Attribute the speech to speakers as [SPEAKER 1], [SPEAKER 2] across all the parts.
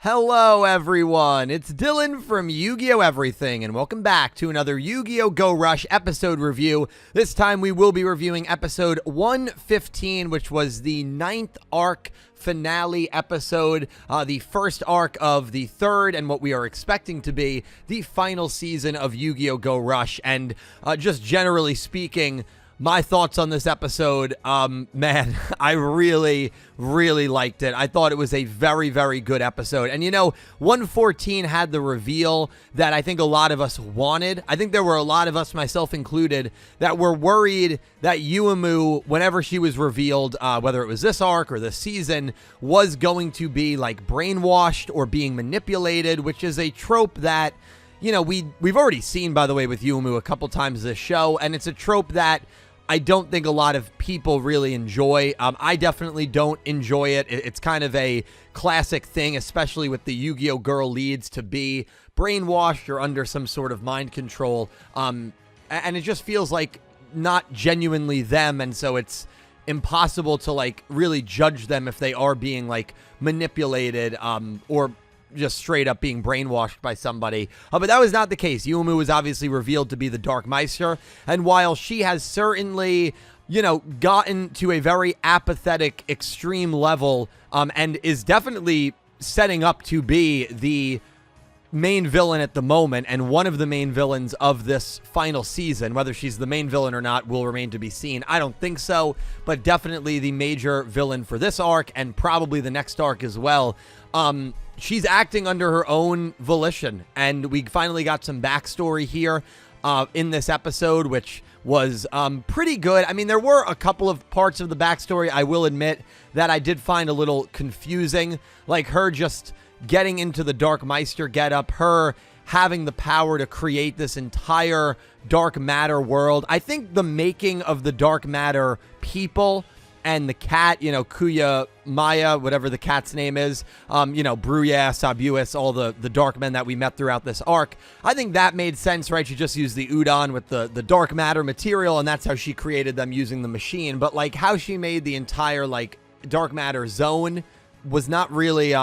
[SPEAKER 1] Hello everyone, it's Dylan from Yu-Gi-Oh! Everything, and welcome back to another Yu-Gi-Oh! Go Rush episode review. This time we will be reviewing episode 115, which was the 9th arc finale episode, the first arc of the third, and what we are expecting to be the final season of Yu-Gi-Oh! Go Rush. And just generally speaking, my thoughts on this episode, man, I really liked it. I thought it was a very good episode. And you know, 114 had the reveal that I think a lot of us wanted. I think there were a lot of us, myself included, that were worried that Yugioh, whenever she was revealed, whether it was this arc or this season, was going to be like brainwashed or being manipulated, which is a trope that, you know, we've already seen, by the way, with Yugioh a couple times this show, and it's a trope that I don't think a lot of people really enjoy. I definitely don't enjoy it. It's kind of a classic thing, especially with the Yu-Gi-Oh! Girl leads, to be brainwashed or under some sort of mind control. And it just feels like not genuinely them, and so it's impossible to like really judge them if they are being like manipulated or just straight up being brainwashed by somebody. But that was not the case. Yugioh was obviously revealed to be the Dark Meister, and while she has certainly, you know, gotten to a very apathetic extreme level, and is definitely setting up to be the main villain at the moment, and one of the main villains of this final season. Whether she's the main villain or not will remain to be seen. I don't think so, but definitely the major villain for this arc, and probably the next arc as well. She's acting under her own volition, and we finally got some backstory here in this episode, which was pretty good. I mean, there were a couple of parts of the backstory, I will admit, that I did find a little confusing, like her just getting into the Dark Meister getup, her having the power to create this entire dark matter world. I think the making of the dark matter people and the cat, you know, Kuya Maya, whatever the cat's name is, you know, Bruya, Sabuus, all the dark men that we met throughout this arc. I think that made sense, right? She just used the udon with the dark matter material, and that's how she created them using the machine. But like how she made the entire like dark matter zone was not really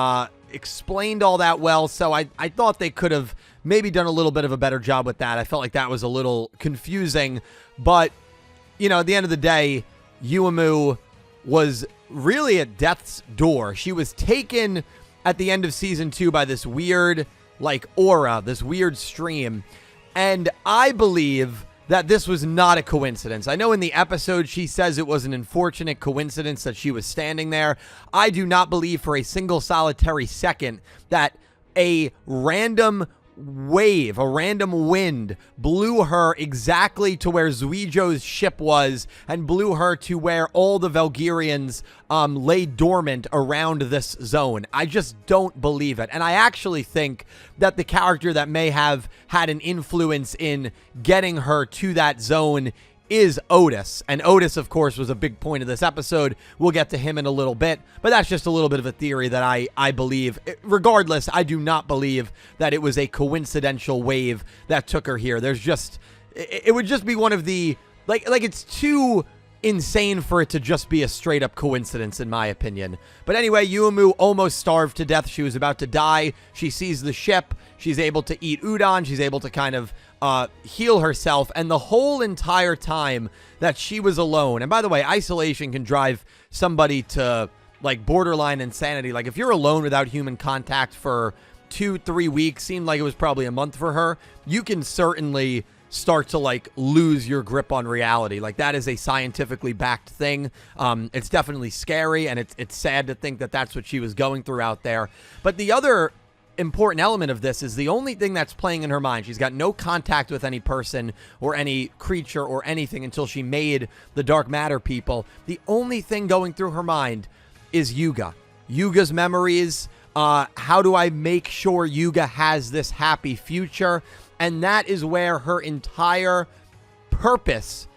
[SPEAKER 1] explained all that well. So I thought they could have maybe done a little bit of a better job with that. I felt like that was a little confusing, but you know, at the end of the day, Yugioh was really at death's door. She was taken at the end of season 2 by this weird like aura, this weird stream, and I believe that this was not a coincidence. I know in the episode she says it was an unfortunate coincidence that she was standing there. I do not believe for a single solitary second that a random wave, a random wind blew her exactly to where Yugioh's ship was, and blew her to where all the Valkyrians lay dormant around this zone. I just don't believe it. And I actually think that the character that may have had an influence in getting her to that zone is Otis. And Otis, of course, was a big point of this episode. We'll get to him in a little bit, but that's just a little bit of a theory that I believe. Regardless, I do not believe that it was a coincidental wave that took her here. There's just, it would just be one of the, like it's too insane for it to just be a straight up coincidence, in my opinion. But anyway, Yugioh almost starved to death. She was about to die. She sees the ship. She's able to eat udon. She's able to kind of heal herself. And the whole entire time that she was alone, and by the way, isolation can drive somebody to like borderline insanity. Like if you're alone without human contact for 2-3 weeks, seemed like it was probably a month for her, you can certainly start to like lose your grip on reality. Like that is a scientifically backed thing. It's definitely scary, and it's sad to think that that's what she was going through out there. But the other important element of this is the only thing that's playing in her mind. She's got no contact with any person or any creature or anything until she made the dark matter people. The only thing going through her mind is Yugioh. Yugioh's memories. How do I make sure Yugioh has this happy future? And that is where her entire purpose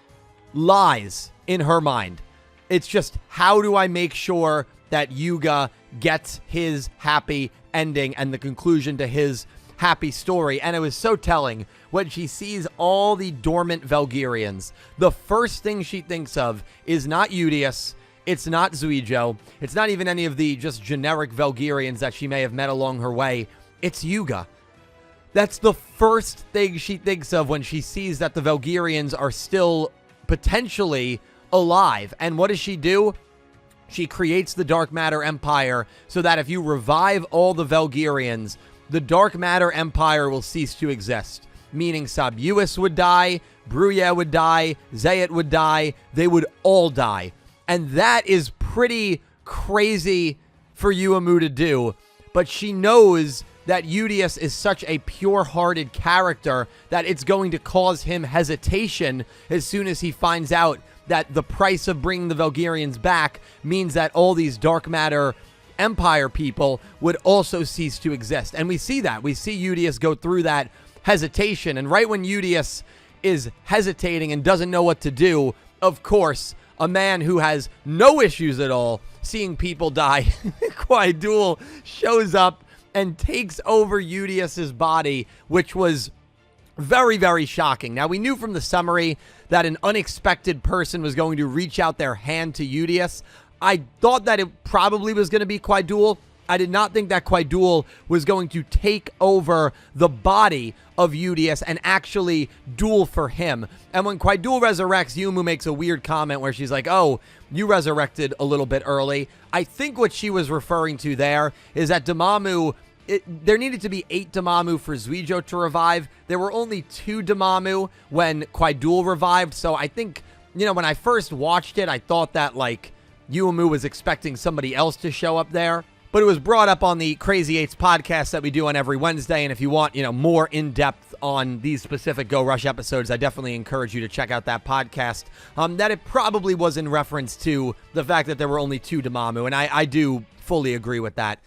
[SPEAKER 1] lies in her mind. It's just, how do I make sure that Yugioh gets his happy ending and the conclusion to his happy story? And it was so telling when she sees all the dormant Valkyrians. The first thing she thinks of is not Udius, It's not Yugioh. It's not even any of the just generic Velgirians that she may have met along her way. It's Yugioh. That's the first thing she thinks of when she sees that the Velgirians are still potentially alive. And what does she do? She creates the Dark Matter Empire so that if you revive all the Velgirians, the Dark Matter Empire will cease to exist. Meaning Sabuus would die, Bruyere would die, Zayat would die, they would all die. And that is pretty crazy for Yugioh to do. But she knows that Yugioh is such a pure-hearted character that it's going to cause him hesitation as soon as he finds out that the price of bringing the Velgirians back means that all these Dark Matter Empire people would also cease to exist. And we see that. We see Yugioh go through that hesitation. And right when Yugioh is hesitating and doesn't know what to do, of course, a man who has no issues at all seeing people die, Quid duel, shows up and takes over Yugioh's body, which was very, very shocking. Now, we knew from the summary that an unexpected person was going to reach out their hand to Yugioh. I thought that it probably was going to be Quid duel. I did not think that Quid duel was going to take over the body of Yugioh and actually duel for him. And when Quid duel resurrects, Yugioh makes a weird comment where she's like, oh, you resurrected a little bit early. I think what she was referring to there is that Dormammu, there needed to be 8 Dormammu for Yugioh to revive. There were only 2 Dormammu when Quid duel revived. So I think, when I first watched it, I thought that, Yugioh was expecting somebody else to show up there. But it was brought up on the Crazy Eights podcast that we do on every Wednesday. And if you want, more in-depth on these specific Go Rush episodes, I definitely encourage you to check out that podcast. That it probably was in reference to the fact that there were only 2 Dormammu. And I do fully agree with that.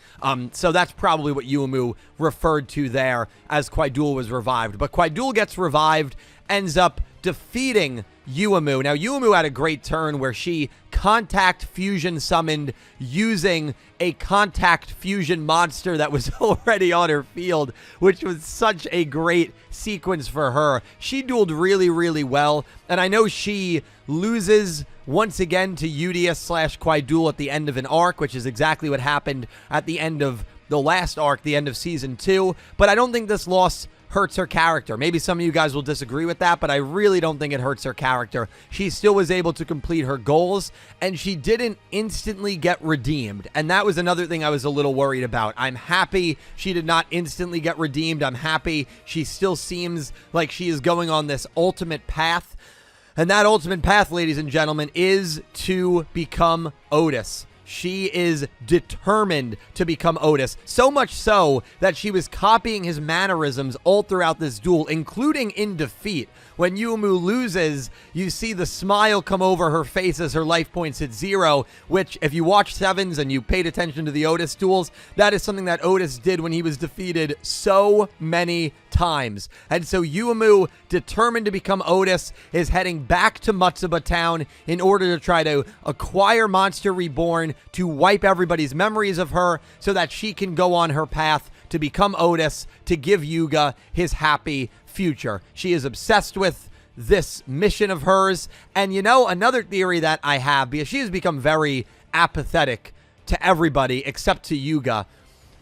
[SPEAKER 1] So that's probably what Yugioh referred to there as Quid duel was revived. But Quid duel gets revived, ends up defeating Yugioh. Now, Yugioh had a great turn where she contact fusion summoned using a contact fusion monster that was already on her field, which was such a great sequence for her. She dueled really, really well, and I know she loses once again to Yugioh / Quid duel at the end of an arc, which is exactly what happened at the end of the last arc, the end of Season 2, but I don't think this loss hurts her character. Maybe some of you guys will disagree with that, but I really don't think it hurts her character. She still was able to complete her goals, and she didn't instantly get redeemed. And that was another thing I was a little worried about. I'm happy she did not instantly get redeemed. I'm happy she still seems like she is going on this ultimate path. And that ultimate path, ladies and gentlemen, is to become Otis. She is determined to become Otis, so much so that she was copying his mannerisms all throughout this duel, including in defeat. When Yugioh loses, you see the smile come over her face as her life points hit 0, which, if you watched Sevens and you paid attention to the Otis duels, that is something that Otis did when he was defeated so many times. And so Yugioh, determined to become Otis, is heading back to Matsuba Town in order to try to acquire Monster Reborn to wipe everybody's memories of her so that she can go on her path to become Otis, to give Yugioh his happy future. She is obsessed with this mission of hers. And another theory that I have, because she has become very apathetic to everybody except to Yugioh,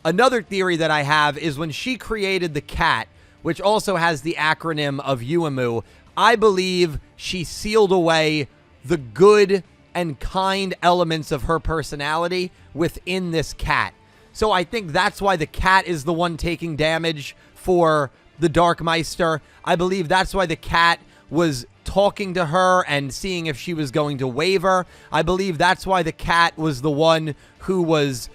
[SPEAKER 1] another theory that I have is when she created the cat, which also has the acronym of Yugioh, I believe she sealed away the good and kind elements of her personality within this cat. So I think that's why the cat is the one taking damage for the Dark Meister. I believe that's why the cat was talking to her and seeing if she was going to waver. I believe that's why the cat was the one who was,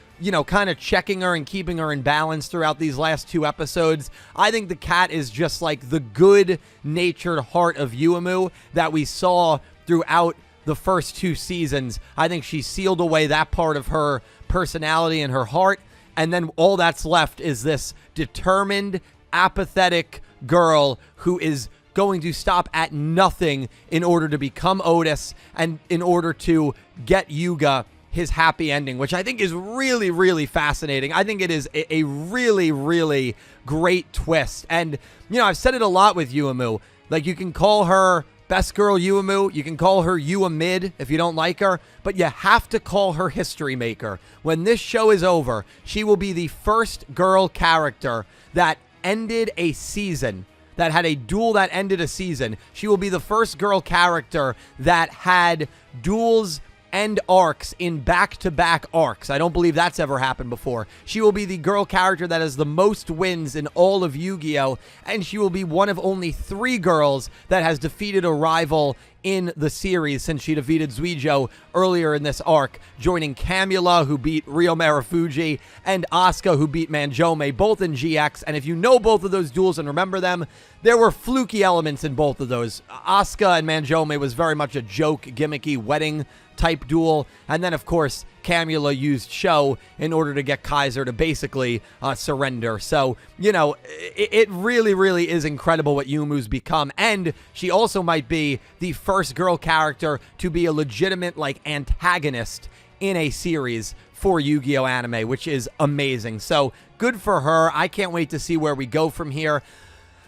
[SPEAKER 1] kind of checking her and keeping her in balance throughout these last 2 episodes. I think the cat is just like the good-natured heart of Yugioh that we saw throughout the first 2 seasons. I think she sealed away that part of her personality and her heart, and then all that's left is this determined, apathetic girl who is going to stop at nothing in order to become Otis and in order to get Yugioh his happy ending, which I think is really, really fascinating. I think it is a really, really great twist. And, I've said it a lot with Yugioh. Like, you can call her Best girl Yuumu, you can call her Yua Mid if you don't like her, but you have to call her History Maker. When this show is over, she will be the first girl character that ended a season, that had a duel that ended a season. She will be the first girl character that had duels and arcs in back-to-back arcs. I don't believe that's ever happened before. She will be the girl character that has the most wins in all of Yu-Gi-Oh! And she will be one of only 3 girls that has defeated a rival in the series since she defeated Yugioh earlier in this arc, joining Camula, who beat Ryo Marufuji, and Asuka, who beat Manjome, both in GX. And if you know both of those duels and remember them, there were fluky elements in both of those. Asuka and Manjome was very much a joke, gimmicky wedding type duel, and then of course Camula used Sho in order to get Kaiser to basically surrender. So, you know, it really is incredible what Yumu's become, and she also might be the first girl character to be a legitimate, like, antagonist in a series for Yu-Gi-Oh! Anime, which is amazing. So, good for her. I can't wait to see where we go from here.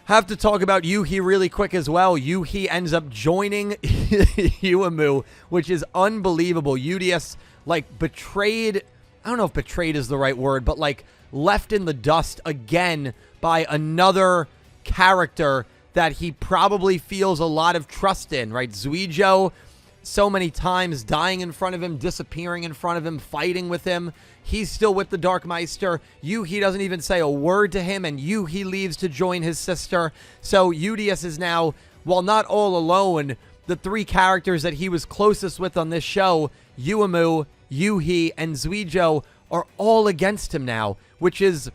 [SPEAKER 1] Have to talk about Yuhi really quick as well. Yuhi ends up joining Yuumu, which is unbelievable. Udius, like, betrayed, I don't know if betrayed is the right word, but, like, left in the dust again by another character that he probably feels a lot of trust in, right? Yugioh, so many times dying in front of him, disappearing in front of him, fighting with him. He's still with the Dark Meister. Yuhi doesn't even say a word to him, and Yuhi leaves to join his sister. So Udius is now, while not all alone, the 3 characters that he was closest with on this show, Yuumu, Yuhi, and Yugioh, are all against him now, which is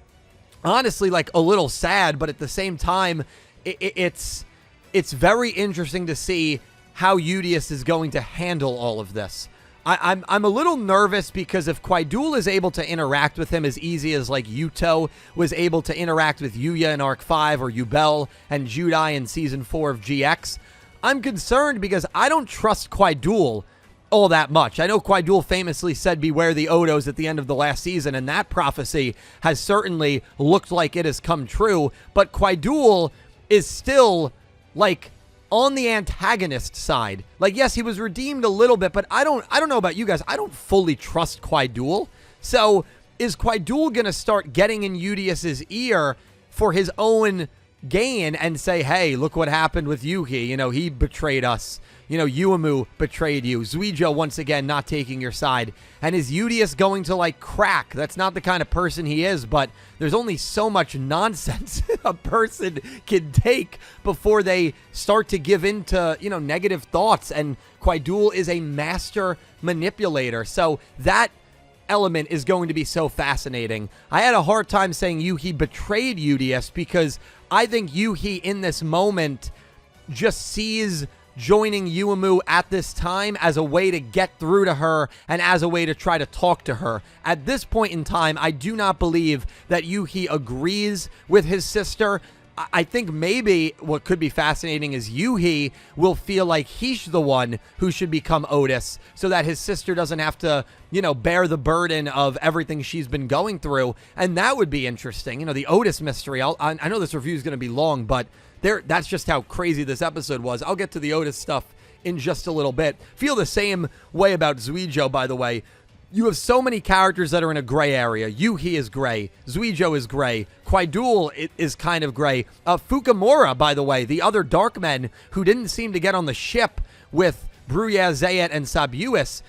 [SPEAKER 1] honestly like a little sad, but at the same time, it's very interesting to see how Udius is going to handle all of this. I'm a little nervous because if Quidul is able to interact with him as easy as like Yuto was able to interact with Yuya in Arc 5 or Yubel and Judai in Season 4 of GX, I'm concerned because I don't trust Quidul all that much. I know Quidul famously said beware the Odos at the end of the last season, and that prophecy has certainly looked like it has come true, but Quidul is still like on the antagonist side. Like, yes, he was redeemed a little bit, but I don't know about you guys. I don't fully trust Quidul. So is Quidul going to start getting in Udius's ear for his own gain and say, hey, look what happened with Yuhi. You know, he betrayed us. You know, Yuumu betrayed you. Yugioh, once again, not taking your side. And is Udius going to, like, crack? That's not the kind of person he is, but there's only so much nonsense a person can take before they start to give in to, you know, negative thoughts. And Quidul is a master manipulator. So that element is going to be so fascinating. I had a hard time saying Yuhi betrayed Udius because I think Yuhi in this moment just sees joining Yuumu at this time as a way to get through to her and as a way to try to talk to her. At this point in time, I do not believe that Yuhi agrees with his sister. I think maybe what could be fascinating is Yuhi will feel like he's the one who should become Otis so that his sister doesn't have to, you know, bear the burden of everything she's been going through. And that would be interesting. You know, the Otis mystery. I know this review is going to be long, but that's just how crazy this episode was. I'll get to the Otis stuff in just a little bit. Feel the same way about Yugioh, by the way. You have so many characters that are in a gray area. Yuhi is gray. Yugioh is gray. Quidul is kind of gray. Fukamura, by the way, the other Darkmen who didn't seem to get on the ship with Bruyere, Zayat, and Sabuus,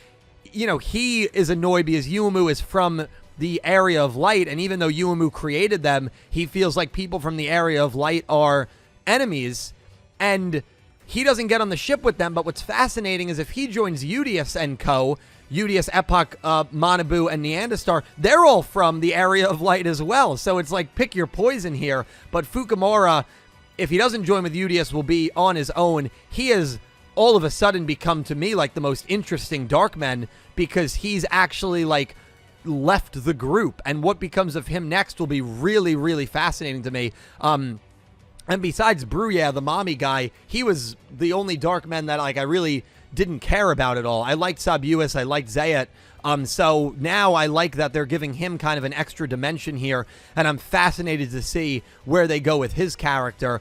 [SPEAKER 1] you know, he is annoyed because Yuumu is from the area of light, and even though Yuumu created them, he feels like people from the area of light are enemies, and he doesn't get on the ship with them. But what's fascinating is if he joins Udius and co., Udius, Epoch, Manabu, and Neanderstar, they're all from the area of light as well. So it's like, pick your poison here. But Fukamura, if he doesn't join with Udius, will be on his own. He has all of a sudden become, to me, like the most interesting Darkman because he's actually, like, left the group. And what becomes of him next will be really, really fascinating to me. And besides Bruyere, the mommy guy, he was the only Darkman that, like, I really didn't care about at all. I liked Sabuus, I liked Zayat. So now I like that they're giving him kind of an extra dimension here, and I'm fascinated to see where they go with his character.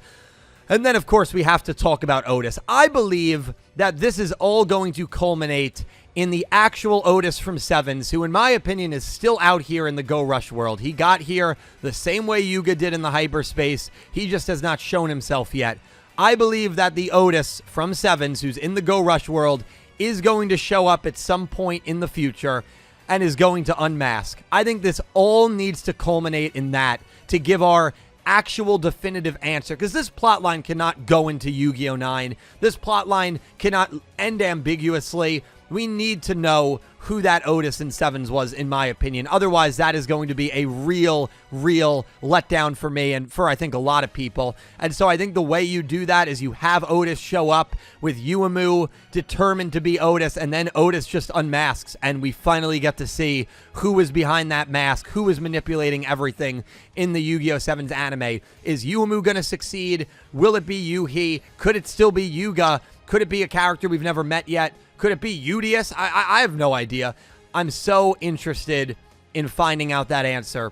[SPEAKER 1] And then, of course, we have to talk about Otis. I believe that this is all going to culminate in the actual Otis from Sevens, who, in my opinion, is still out here in the Go Rush world. He got here the same way Yugioh did in the hyperspace. He just has not shown himself yet. I believe that the Otis from Sevens, who's in the Go Rush world, is going to show up at some point in the future and is going to unmask. I think this all needs to culminate in that to give our actual definitive answer, because this plotline cannot go into Yu-Gi-Oh! 9. This plotline cannot end ambiguously. We need to know who that Otis in Sevens was, in my opinion. Otherwise, that is going to be a real letdown for me and for, I think, a lot of people. And so I think the way you do that is you have Otis show up with Yuumu determined to be Otis, and then Otis just unmasks, and we finally get to see who is behind that mask, who is manipulating everything in the Yu-Gi-Oh! 7's anime. Is Yuumu going to succeed? Will it be Yuhi? Could it still be Yugioh? Could it be a character we've never met yet? Could it be Udius? I have no idea. I'm so interested in finding out that answer.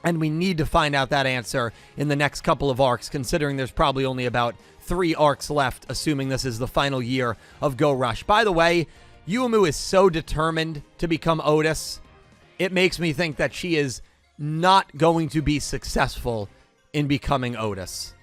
[SPEAKER 1] And we need to find out that answer in the next couple of arcs, considering there's probably only about 3 arcs left, assuming this is the final year of Go Rush. By the way, Yuumu is so determined to become Otis, it makes me think that she is not going to be successful in becoming Otis.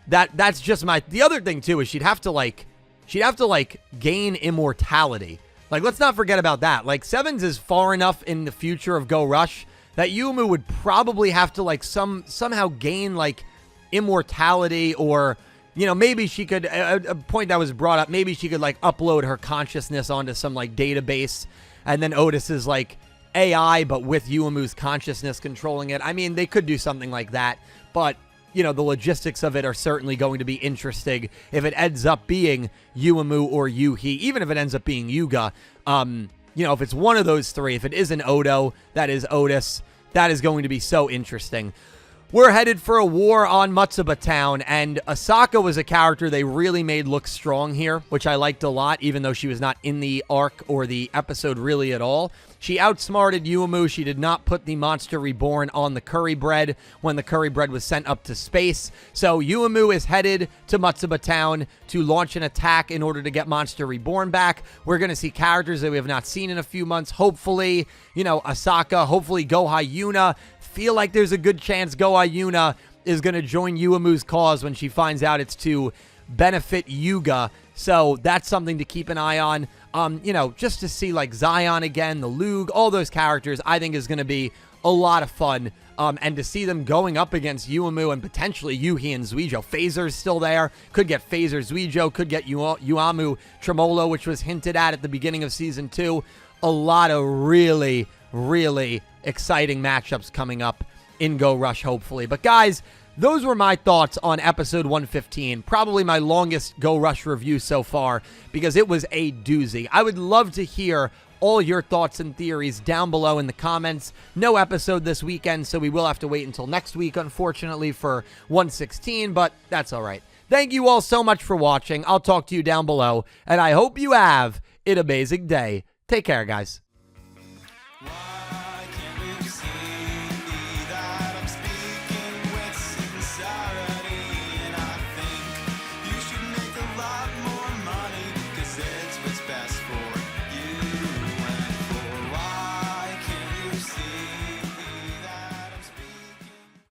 [SPEAKER 1] That's just my... The other thing, too, is she'd have to gain immortality. Like, let's not forget about that. Like, Sevens is far enough in the future of Go Rush that Yuumu would probably have to, like, somehow gain, like, immortality, or, you know, maybe she could, a point that was brought up, maybe she could, like, upload her consciousness onto some, like, database, and then Otis is, like, AI, but with Yuumu's consciousness controlling it. I mean, they could do something like that, but... You know, the logistics of it are certainly going to be interesting if it ends up being Yuumu or Yuhi, even if it ends up being Yugioh. You know, if it's one of those 3, if it isn't Odo, that is Otis, that is going to be so interesting. We're headed for a war on Matsuba Town, and Asaka was a character they really made look strong here, which I liked a lot, even though she was not in the arc or the episode really at all. She outsmarted Yuumu. She did not put the Monster Reborn on the Curry Bread when the Curry Bread was sent up to space. So Yuumu is headed to Matsuba Town to launch an attack in order to get Monster Reborn back. We're going to see characters that we have not seen in a few months. Hopefully, you know, Asaka, hopefully Gohei Yuna. Feel like there's a good chance Gohei Yuna is going to join Yuumu's cause when she finds out it's to benefit Yugioh. So that's something to keep an eye on. You know, just to see like Zion again, the Lug, all those characters, I think is going to be a lot of fun. And to see them going up against Yuumu and potentially Yuhi and Zuijou. Phaser's still there. Could get Phaser Zuijou. Could get Yuamu Tremolo, which was hinted at the beginning of Season 2. A lot of really exciting matchups coming up in Go Rush, hopefully. But guys, those were my thoughts on episode 115. Probably my longest Go Rush review so far, because it was a doozy. I would love to hear all your thoughts and theories down below in the comments. No episode this weekend, so we will have to wait until next week, unfortunately, for 116, but that's all right. Thank you all so much for watching. I'll talk to you down below, and I hope you have an amazing day. Take care, guys.
[SPEAKER 2] Why?